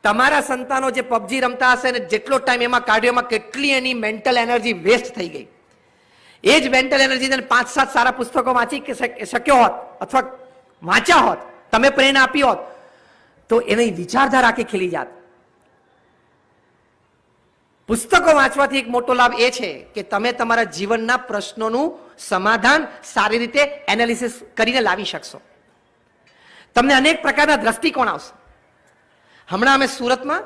તમારા સંતાનો જે પબજી રમતા હશે ને જેટલો ટાઈમ એમાં કાઢ્યો એમાં કેટલી એની મેન્ટલ એનર્જી વેસ્ટ થઈ ગઈ. એ જ મેન્ટલ એનર્જી 5-7 સારા પુસ્તકો વાંચી શક્યો હોત અથવા વાંચ્યા હોત, તમે પ્રેરણા આપી હોત તો એની વિચારધારા આખી ખીલી જાત. પુસ્તકો વાંચવાથી એક મોટો લાભ એ છે કે તમે તમારા જીવનના પ્રશ્નોનું સમાધાન સારી રીતે એનાલિસિસ કરીને લાવી શકશો. તમને અનેક પ્રકારના દ્રષ્ટિકોણ આવશે. હમણાં અમે સુરતમાં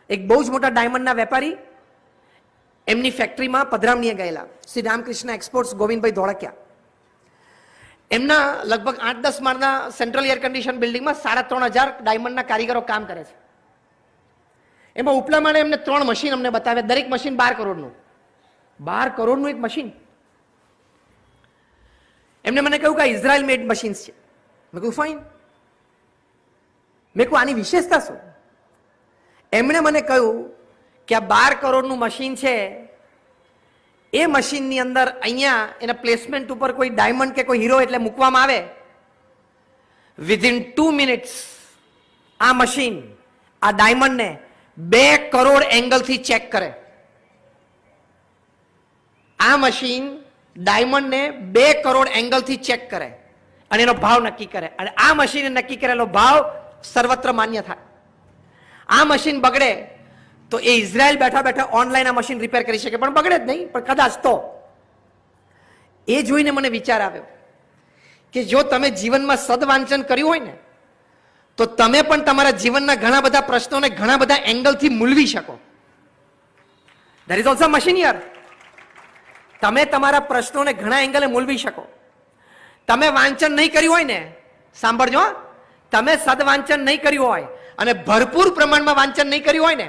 એક બહુ જ મોટા ડાયમંડના વેપારી એમની ફેક્ટરીમાં પધરામણીએ ગયેલા, શ્રી રામકૃષ્ણ એક્સપોર્ટ્સ ગોવિંદભાઈ ધોળકિયા. એમના લગભગ 8-10 માળના સેન્ટ્રલ એર કન્ડિશન બિલ્ડિંગમાં 3,500 ડાયમંડના કારીગરો કામ કરે છે. એમાં ઉપલા માળે એમને 3 મશીન અમને બતાવ્યા, દરેક મશીન 12 કરોડનું. 12 કરોડનું એક મશીન. એમને મને કહ્યું કે આ ઇઝરાયલ મેડ મશીન્સ છે. મેં કહ્યું ફાઇન. મેં કહ્યું આની વિશેષતા શું? એમણે મને કહ્યું કે આ 12 કરોડનું મશીન છે, એ મશીનની અંદર અહીંયા એના પ્લેસમેન્ટ ઉપર કોઈ ડાયમંડ કે કોઈ હીરો એટલે મૂકવામાં આવે, વિધિન 2 મિનિટ્સ આ મશીન આ ડાયમંડને 2 કરોડ એંગલથી ચેક કરે. આ મશીન ડાયમંડને 2 કરોડ એંગલથી ચેક કરે અને એનો ભાવ નક્કી કરે. અને આ મશીને નક્કી કરેલો ભાવ સર્વત્ર માન્ય થાય. આ મશીન બગડે તો એ ઇઝરાયલ બેઠા બેઠા ઓનલાઈન આ મશીન રિપેર કરી શકે, પણ બગડે જ નહીં. પણ કદાચ તો એ જોઈને મને વિચાર આવ્યો કે જો તમે જીવનમાં સદવાંચન કર્યું હોય ને તો તમે પણ તમારા જીવનના ઘણા બધા પ્રશ્નોને ઘણા બધા એંગલથી મૂલવી શકો. There is also machine here. તમે તમારા પ્રશ્નોને ઘણા એંગલે મૂલવી શકો. તમે વાંચન નહીં કર્યું હોય ને, સાંભળજો, તમે સદવાંચન નહીં કર્યું હોય અને ભરપૂર પ્રમાણમાં વાંચન નહીં કર્યું હોય ને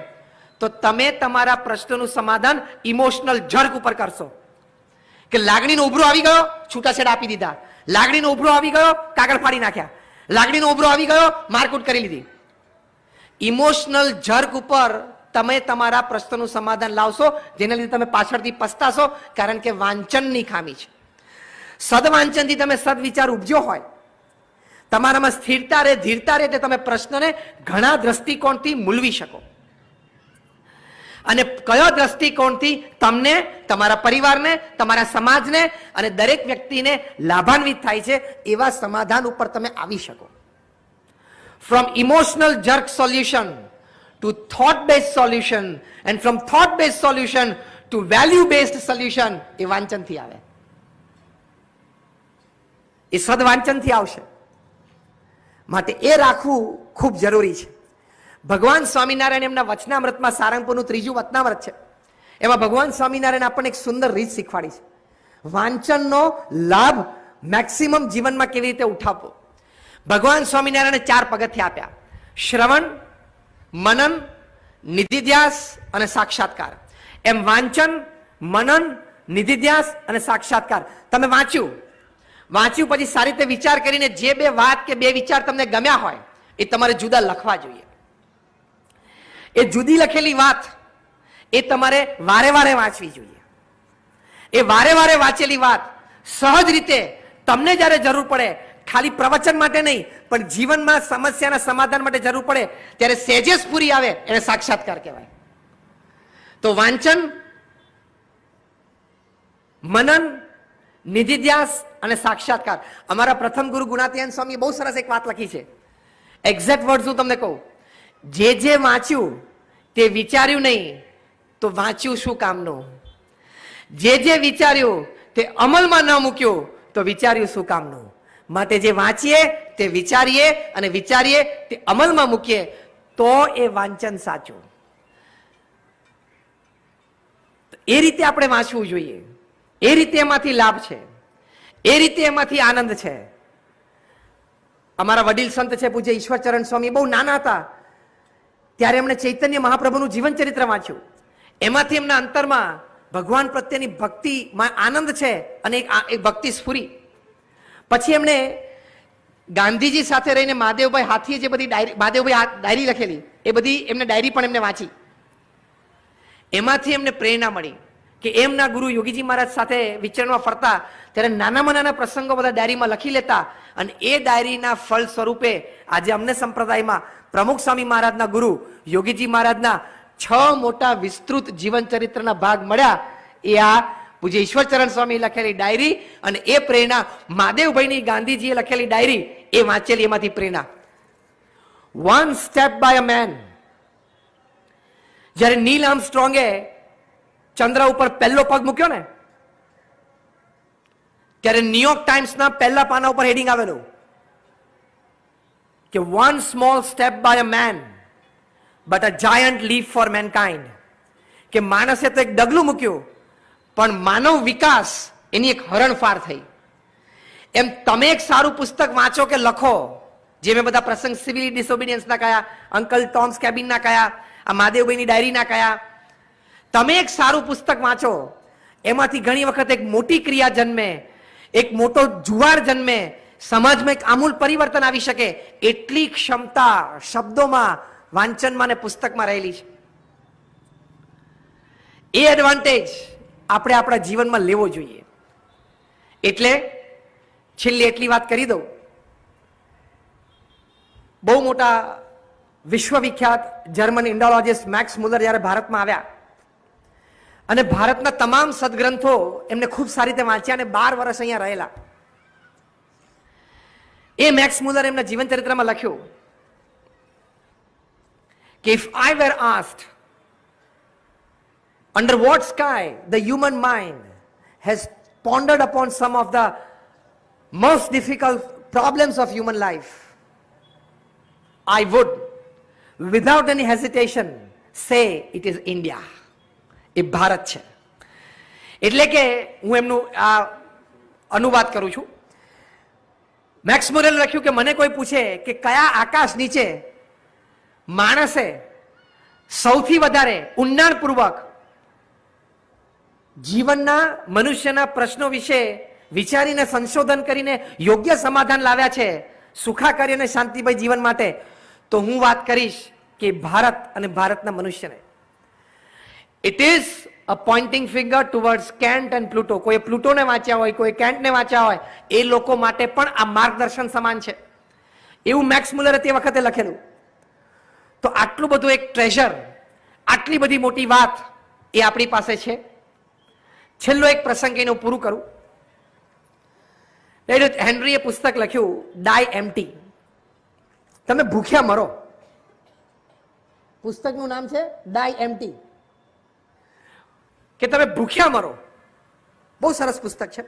તો તમે તમારા પ્રશ્નનું સમાધાન ઇમોશનલ જર્ક ઉપર કરશો. કે લાગણીનો ઉભરો આવી ગયો, છૂટાછેડા આપી દીધા. લાગણીનો ઉભરો આવી ગયો, કાગળ ફાડી નાખ્યા. લાગણીનો ઉભરો આવી ગયો, મારકૂટ કરી લીધી. ઇમોશનલ જર્ક ઉપર તમે તમારા પ્રશ્નનું સમાધાન લાવશો, જેના લીધે તમે પાછળથી પસ્તાશો, કારણ કે વાંચનની ખામી છે. સદવાંચનથી તમે સદવિચાર ઉપજ્યો હોય, તમારામાં સ્થિરતા રહે, ધીરતા રહે, એટલે તમે પ્રશ્નને ઘણા દ્રષ્ટિકોણથી મૂલવી શકો. અને કયો દ્રષ્ટિકોણથી તમને, તમારા પરિવારને, તમારા સમાજને અને દરેક વ્યક્તિને લાભાન્વિત થાય છે એવા સમાધાન ઉપર તમે આવી શકો. From emotional jerk solution to thought based solution and from thought based solution to value based solution એ વાંચનથી આવે. એ સદવાંચનથી આવશે. માટે એ રાખવું ખૂબ જરૂરી છે. ભગવાન સ્વામિનારાયણ એમના વચનામૃતમાં, સારંગપુરનું 3જું વચનામૃત છે, એમાં ભગવાન સ્વામિનારાયણ આપણને એક સુંદર રીત શીખવાડી છે. વાંચનનો લાભ મેક્સિમમ જીવનમાં કેવી રીતે ઉઠાવવો. ભગવાન સ્વામિનારાયણે 4 પગથિયા આપ્યા: શ્રવણ, મનન, નિધિધ્યાસ અને સાક્ષાત્કાર. એમ વાંચન, મનન, નિધિધ્યાસ અને સાક્ષાત્કાર. તમે વાંચ્યું પછી સારી રીતે વિચાર કરીને જે 2 વાત કે 2 વિચાર તમને ગમ્યા હોય એ તમારે જુદા લખવા જોઈએ. એ જુદી લખેલી વાત એ તમારે વારે વારે વાંચવી જોઈએ. એ વારે વારે વાંચેલી વાત સહજ રીતે તમને જ્યારે જરૂર પડે, ખાલી પ્રવચન માટે નહીં પણ જીવનમાં સમસ્યાના સમાધાન માટે જરૂર પડે ત્યારે સહેજે સ્ફૂરી આવે, એને સાક્ષાત્કાર કહેવાય. તો વાંચન, મનન, નિધિધ્યાસ અને સાક્ષાત્કાર. અમારા પ્રથમ ગુરુ ગુણાતીયન સ્વામીએ બહુ સરસ એક વાત લખી છે. એક્ઝેક્ટ વર્ડ હું તમને કહું: જે વાંચ્યું તે વિચાર્યું નહીં તો વાંચ્યું શું કામનું. જે વિચાર્યું તે અમલમાં ન મૂક્યું તો વિચાર્યું શું કામનું. માટે જે વાંચીએ તે વિચારીએ અને વિચારીએ તે અમલમાં મૂકીએ તો એ વાંચન સાચું. એ રીતે આપણે વાંચવું જોઈએ. એ રીતે એમાંથી લાભ છે, એ રીતે એમાંથી આનંદ છે. અમારા વડીલ સંત છે પૂજ્ય ઈશ્વરચરણ સ્વામી, બહુ નાના હતા ત્યારે એમણે ચૈતન્ય મહાપ્રભુનું જીવન ચરિત્ર વાંચ્યું. એમાંથી એમના અંતરમાં ભગવાન પ્રત્યેની ભક્તિમાં આનંદ છે અને એક ભક્તિ સ્ફુરી. પછી એમણે ગાંધીજી સાથે રહીને મહાદેવભાઈ હાથીએ જે બધી ડાયરી લખેલી, એ બધી એમને ડાયરી પણ એમને વાંચી. એમાંથી એમને પ્રેરણા મળી કે એમના ગુરુ યોગીજી મહારાજ સાથે વિચરણમાં ફરતા ત્યારે નાનામાં નાના પ્રસંગો બધા ડાયરીમાં લખી લેતા અને એ ડાયરીના ફળ સ્વરૂપે આજે અમને સંપ્રદાયમાં પ્રમુખ સ્વામી મહારાજના ગુરુ યોગીજી મહારાજના 6 મોટા વિસ્તૃત જીવન ચરિત્રના ભાગ મળ્યા. એ આ પૂજ્ય ઈશ્વરચરણ સ્વામી લખેલી ડાયરી અને એ પ્રેરણા મહાદેવભાઈની ગાંધીજીએ લખેલી ડાયરી એ વાંચેલી, એમાંથી પ્રેરણા. One step by a man. જ્યારે નીલ આર્મસ્ટ્રોંગે ચંદ્ર ઉપર પહેલો પગ મૂક્યો ને ત્યારે ન્યુયોર્ક ટાઈમ્સના પહેલા પાના ઉપર હેડિંગ આવેલું કે one small step by a man but a giant leap for mankind. કે માણસે તો એક ડગલું મૂક્યું પણ માનવ વિકાસ એની એક હરણફાર થઈ. એમ તમે એક સારું પુસ્તક વાંચો કે લખો, જે મેં બધા પ્રસંગ સિવિલ ડિસોબિડિયન્સના કયા, અંકલ ટોમ્સ કેબિનના કયા, આ મહાદેવભાઈની ડાયરીના કયા, તમે એક સારું પુસ્તક વાંચો, એમાંથી ઘણી વખત એક મોટી ક્રિયા જન્મે, એક મોટો જુવાળ જન્મે, સમાજમાં એક આમૂલ પરિવર્તન આવી શકે એટલી ક્ષમતા શબ્દોમાં, વાંચનમાં અને પુસ્તકમાં રહેલી છે. એ એડવાન્ટેજ આપણે આપણા જીવનમાં લેવો જોઈએ. એટલે છેલ્લી એટલી વાત કરી દઉં. બહુ મોટા વિશ્વવિખ્યાત જર્મન ઇન્ડોલોજિસ્ટ મેક્સ મુલર જ્યારે ભારતમાં આવ્યા અને ભારતના તમામ સદગ્રંથો એમને ખૂબ સારી રીતે વાંચ્યા અને 12 વર્ષ અહીંયા રહેલા. એ મેક્સ મુલર એમના જીવન ચરિત્રમાં લખ્યું કે if I were asked under what sky the human mind has pondered upon some of the most difficult problems of human life, I would without any hesitation say it is India. એ ભારત છે. એટલે કે હું એમનું આ અનુવાદ કરું છું. Max મુલરે લખ્યું કે મને કોઈ પૂછે કે કયા આકાશ નીચે માણસે સૌથી વધારે ઊંડાણપૂર્વક જીવનના મનુષ્યના પ્રશ્નો વિશે વિચારીને સંશોધન કરીને યોગ્ય સમાધાન લાવ્યા છે સુખાકારી અને શાંતિમય જીવન માટે, તો હું વાત કરીશ કે ભારત અને ભારતના મનુષ્યને. It is a pointing finger towards Kant and Pluto. કોઈ પ્લુટોને વાંચ્યા હોય, કોઈ કેન્ટને વાંચ્યા હોય, એ લોકો માટે પણ આ માર્ગદર્શન સમાન છે. એવું મેક્સ મુલરે તે વખતે લખેલું. તો આટલું બધું એક ટ્રેઝર, આટલી બધી મોટી વાત એ આપણી પાસે છે. છેલ્લો એક પ્રસંગ એને હું પૂરું કરું. હેનરીએ પુસ્તક લખ્યું ડાય એમ્પ્ટી. તમે ભૂખ્યા મરો. પુસ્તકનું નામ છે ડાય એમ્પ્ટી, કે તમે ભૂખ્યા મરો. બહુ સરસ પુસ્તક છે.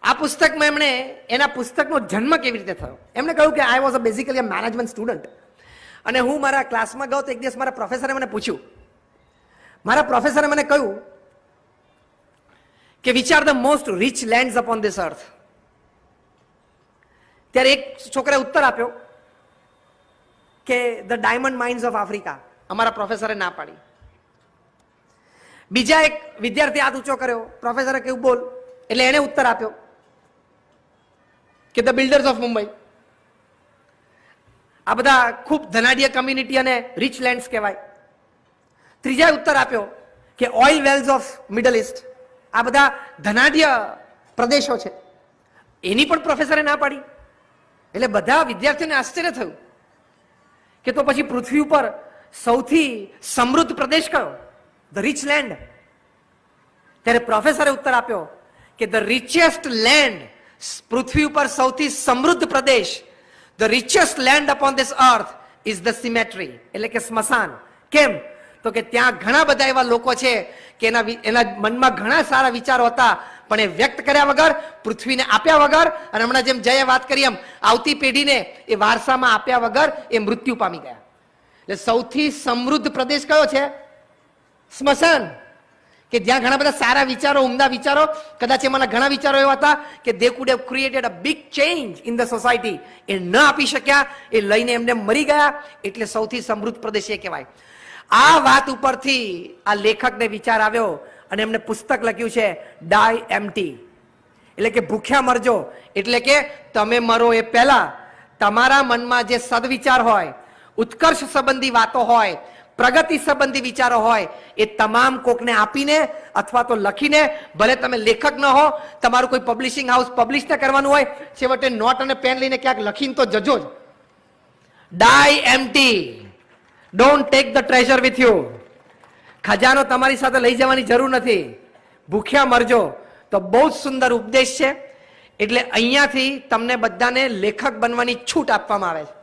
આ પુસ્તકમાં એમણે એના પુસ્તકનો જન્મ કેવી રીતે થયો એમણે કહ્યું કે I was a basically a management student. અને હું મારા ક્લાસમાં ગયો તો એક દિવસ મારા પ્રોફેસરે મને પૂછ્યું. મારા પ્રોફેસરે મને કહ્યું કે which are the most rich lands upon this અર્થ. ત્યારે એક છોકરાએ ઉત્તર આપ્યો કે the diamond mines of Africa. અમારા પ્રોફેસરે ના પાડી. બીજા એક વિદ્યાર્થી હાથ ઊંચો કર્યો, પ્રોફેસરે કહ્યું બોલ, એટલે એને ઉત્તર આપ્યો કે ધ બિલ્ડર્સ ઓફ મુંબઈ. આ બધા ખૂબ ધનાઢ્ય કમ્યુનિટી અને રિચ લેન્ડ્સ કહેવાય. ત્રીજાએ ઉત્તર આપ્યો કે oil wells of Middle East. આ બધા ધનાઢ્ય પ્રદેશો છે. એની પણ પ્રોફેસરે ના પાડી. એટલે બધા વિદ્યાર્થીઓને આશ્ચર્ય થયું કે તો પછી પૃથ્વી ઉપર સૌથી સમૃદ્ધ પ્રદેશ કયો? The rich land. ત્યારે પ્રોફેસરે ઉત્તર આપ્યો કે ધ રિચેસ્ટ લેન્ડ, પૃથ્વી ઉપર સૌથી સમૃદ્ધ પ્રદેશ, the richest land upon this earth is the symmetry, એટલે કે સ્મશાન. કેમ? તો કે ત્યાં ઘણા બધા એવા લોકો છે કે એના મનમાં ઘણા સારા વિચારો હતા પણ એ વ્યક્ત કર્યા વગર, પૃથ્વીને આપ્યા વગર, અને હમણાં જેમ જયે વાત કરી એમ આવતી પેઢીને એ વારસામાં આપ્યા વગર એ મૃત્યુ પામી ગયા. એટલે સૌથી સમૃદ્ધ પ્રદેશ કયો છે? સ્મશાન. કે જ્યાં ઘણા બધા સારા વિચારો, ઉમદા વિચારો, કદાચ એમાંના ઘણા વિચારો એવા હતા કે they could have created a big change in the society. એ ન આપી શક્યા, એ લઈને એમને મરી ગયા. એટલે સૌથી સમૃદ્ધ પ્રદેશ એ કહેવાય. આ વાત ઉપરથી આ લેખકને વિચાર આવ્યો અને એમને પુસ્તક લખ્યું છે ડાય એમ્પ્ટી. એટલે કે ભૂખ્યા મરજો. એટલે કે તમે મરો એ પહેલા તમારા મનમાં જે સદવિચાર હોય, ઉત્કર્ષ સંબંધી વાતો હોય, પ્રગતિ સંબંધી વિચારો હોય એ તમામ કોકને આપીને અથવા તો લખીને, ભલે તમે લેખક ન હો, તમારું કોઈ પબ્લિશિંગ હાઉસ પબ્લિશ ન કરવાનું હોય, છેવટે નોટ અને પેન લઈને ક્યાંક લખીને તો જજો જ. Die empty, don't take the treasure with you. ખજાનો તમારી સાથે લઈ જવાની જરૂર નથી, ભૂખ્યા મરજો. તો બહુ જ સુંદર ઉપદેશ છે. એટલે અહીંયાથી તમને બધાને લેખક બનવાની છૂટ આપવામાં આવે છે.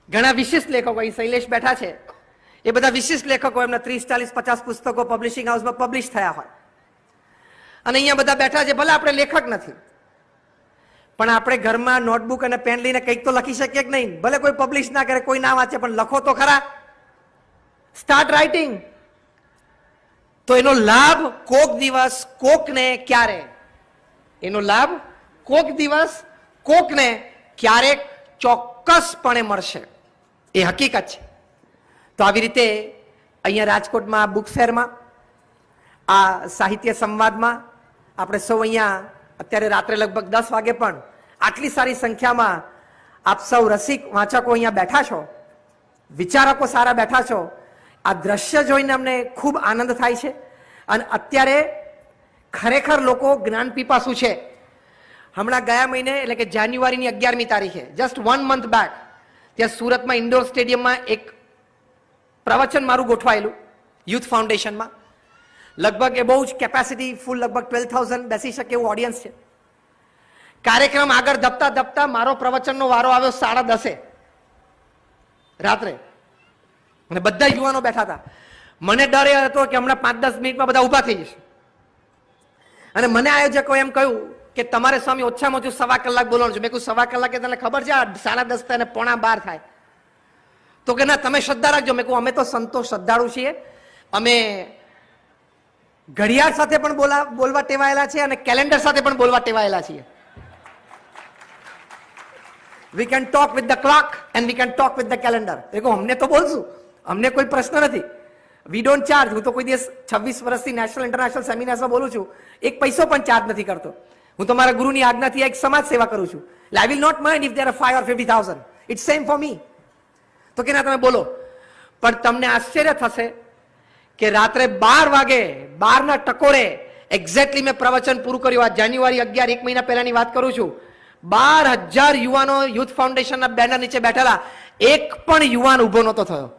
ઘણા વિશિષ્ટ લેખકો, અહીં શૈલેષ બેઠા છે, એ બધા વિશિષ્ટ લેખકો, એમના 30, 40, 50 પુસ્તકો પબ્લિશિંગ હાઉસમાં પબ્લિશ થયા હોય. અને અહીંયા બધા બેઠા છે, ભલે આપણે લેખક નથી, પણ આપણે ઘરમાં નોટબુક અને પેન લઈને કંઈક તો લખી શકીએ કે નહીં? ભલે કોઈ પબ્લિશ ના કરે, કોઈ ના વાંચે, પણ લખો તો ખરા. Start writing. તો એનો લાભ કોક દિવસ કોકને ક્યારે, એનો લાભ કોક દિવસ કોકને ક્યારેક ચોક્કસપણે મળશે, એ હકીકત છે. તો આવી રીતે અહીંયા રાજકોટમાં બુક ફેરમાં, આ સાહિત્ય સંવાદમાં આપણે સૌ અહીંયા અત્યારે રાત્રે લગભગ 10 વાગે પણ આટલી સારી સંખ્યામાં આપ સૌ રસિક વાંચકો અહીંયા બેઠા છો, વિચારકો સારા બેઠા છો. આ દ્રશ્ય જોઈને અમને ખૂબ આનંદ થાય છે. અને અત્યારે ખરેખર લોકો જ્ઞાન પીપાસુ છે. હમણાં ગયા મહિને, એટલે કે જાન્યુઆરીની 11મી તારીખે, જસ્ટ 1 month બેક, ત્યાં સુરતમાં ઇન્ડોર સ્ટેડિયમમાં એક પ્રવચન મારું ગોઠવાયેલું યુથ ફાઉન્ડેશનમાં. લગભગ એ બહુ જ કેપેસિટી ફૂલ, લગભગ 12,000 બેસી શકે એવું ઓડિયન્સ છે. કાર્યક્રમ આગળ ધપતા ધપતા મારો પ્રવચનનો વારો આવ્યો 10:30 રાત્રે, અને બધા યુવાનો બેઠા હતા. મને ડર એ હતો કે હમણાં 5-10 મિનિટમાં બધા ઊભા થઈ જશે. અને મને આયોજકો એમ કહ્યું કે તમારે સ્વામી ઓછામાં ઓછું 1.25 કલાક બોલવાનું છે. મેં કહ્યું 1.25 કલાકે તને ખબર છે 10:30 થાય ને 11:45 થાય? તો કે ના, તમે શ્રદ્ધા રાખજો. મેં કહ્યું અમે તો સંતો શ્રદ્ધાળુ છીએ, અમે ઘડિયાળ સાથે પણ બોલવા ટેવાયેલા છે અને કેલેન્ડર સાથે પણ બોલવા ટેવાયેલા છીએ. We can talk with the clock and we can talk with the calendar. એ કહું અમને તો બોલશું, અમને કોઈ પ્રશ્ન નથી. We don't charge. હું તો કોઈ દિવસ 26 વર્ષથી નેશનલ ઇન્ટરનેશનલ સેમિનાર્સમાં બોલું છું, એક પૈસો પણ ચાર્જ નથી કરતો. હું તો મારા ગુરુની આજ્ઞાથી એક સમાજ સેવા કરું છું. I will not mind if there are 5 or 50,000. It's same for me. તો કે ના, તમે બોલો. પણ તમને આશ્ચર્ય થશે કે રાત્રે 12 વાગે, 12ના ટકોરે એક્ઝેક્ટલી મેં પ્રવચન પૂરું કર્યું. આ જાન્યુઆરી 11, 1 મહિના પહેલાની વાત કરું છું. 12,000 યુવાનો યુથ ફાઉન્ડેશનના બેનર નીચે બેઠેલા, એક પણ યુવાન ઉભો નહોતો થયો.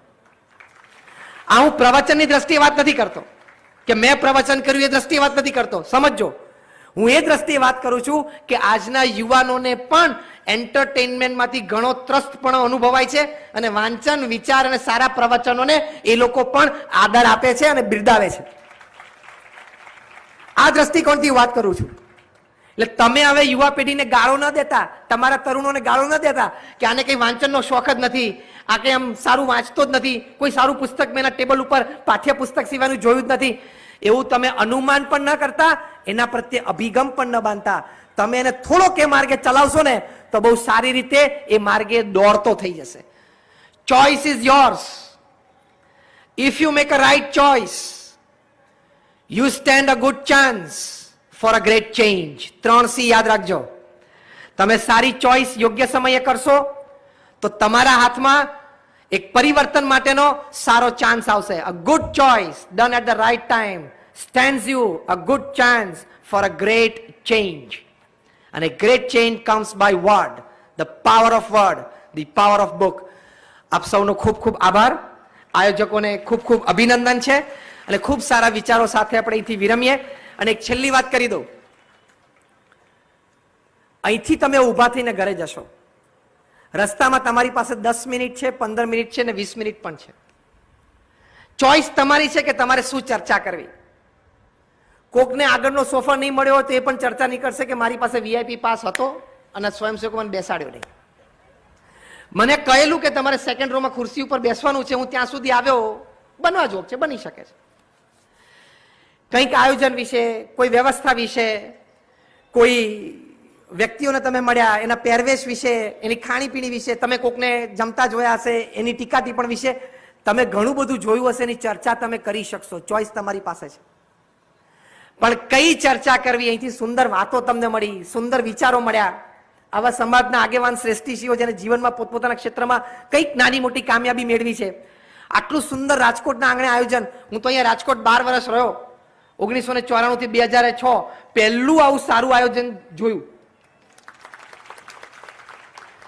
આ હું પ્રવચનની દ્રષ્ટિએ વાત નથી કરતો, કે મેં પ્રવચન કર્યું એ દ્રષ્ટિએ વાત નથી કરતો. સમજો, હું એ દ્રષ્ટિએ વાત કરું છું કે આજના યુવાનોને પણ એન્ટરટેનમેન્ટમાંથી ઘણો ત્રસ્તપણો અનુભવાય છે, અને વાંચન, વિચાર અને સારા પ્રવચનોને એ લોકો પણ આદર આપે છે અને બિરદાવે છે. આ દ્રષ્ટિકોણથી વાત કરું છું. એટલે તમે હવે યુવા પેઢીને ગાળો ન દેતા, તમારા તરુણોને ગાળો ન દેતા કે આને કઈ વાંચનનો શોખ જ નથી, આ કઈ આમ સારું વાંચતો જ નથી, કોઈ સારું પુસ્તક મેં ટેબલ ઉપર પાઠ્યપુસ્તક સિવાયનું જોયું જ નથી, એવું તમે અનુમાન પણ ન કરતા, એના પ્રત્યે અભિગમ પણ ન બાંધતા. તમે એને થોડોક એ માર્ગે ચલાવશો ને તો બહુ સારી રીતે એ માર્ગે દોડતો થઈ જશે. Choice is yours. If you make a right choice, you stand a good chance for a great change. 3C યાદ રાખજો. તમે સારી ચોઇસ યોગ્ય સમયે કરશો તો તમારા હાથમાં એક પરિવર્તન માટેનો સારો ચાન્સ આવશે. A good choice done at the right time stands you a good chance for a great change. અને great change comes by word, the power of word, the power of book. આપ સૌનો ખૂબ ખૂબ આભાર. આયોજકોને ખૂબ ખૂબ અભિનંદન છે. અને ખૂબ સારા વિચારો સાથે આપણે અહીંથી વિરમીએ. અને એક છેલ્લી વાત કરી દઉં. અહીંથી તમે ઊભા થઈને ઘરે જશો, રસ્તામાં તમારી પાસે 10 મિનિટ છે, 15 મિનિટ છે ને 20 મિનિટ પણ છે. ચોઇસ તમારી છે કે તમારે શું ચર્ચા કરવી. કોકને આગળનો સોફા નહીં મળ્યો હોય તો એ પણ ચર્ચા નહીં કરશે કે મારી પાસે VIP પાસ હતો અને સ્વયંસેવકો મને બેસાડ્યો નહીં. મને કહેલું કે તમારે સેકન્ડ રોમાં ખુરશી ઉપર બેસવાનું છે, હું ત્યાં સુધી આવ્યો, બનવા જોગ છે, બની શકે છે. કંઈક આયોજન વિશે, કોઈ વ્યવસ્થા વિશે, કોઈ વ્યક્તિઓને તમે મળ્યા, એના પહેરવેશ વિશે, એની ખાણીપીણી વિશે, તમે કોકને જમતા જોયા હશે, એની ટીકા ટિપ્પણ વિશે તમે ઘણું બધું જોયું હશે, એની ચર્ચા તમે કરી શકશો. ચોઇસ તમારી પાસે છે. પણ કઈ ચર્ચા કરવી, અહીંથી સુંદર વાતો તમને મળી, સુંદર વિચારો મળ્યા, આવા સમાજના આગેવાન શ્રેષ્ઠીશીઓ જેને જીવનમાં પોતપોતાના ક્ષેત્રમાં કંઈક નાની મોટી કામયાબી મેળવી છે, આટલું સુંદર રાજકોટના આંગણે આયોજન. હું તો અહીંયા રાજકોટ 12 વર્ષ રહ્યો, 1994 થી 2006 પહેલું આવું સારું આયોજન જોયું.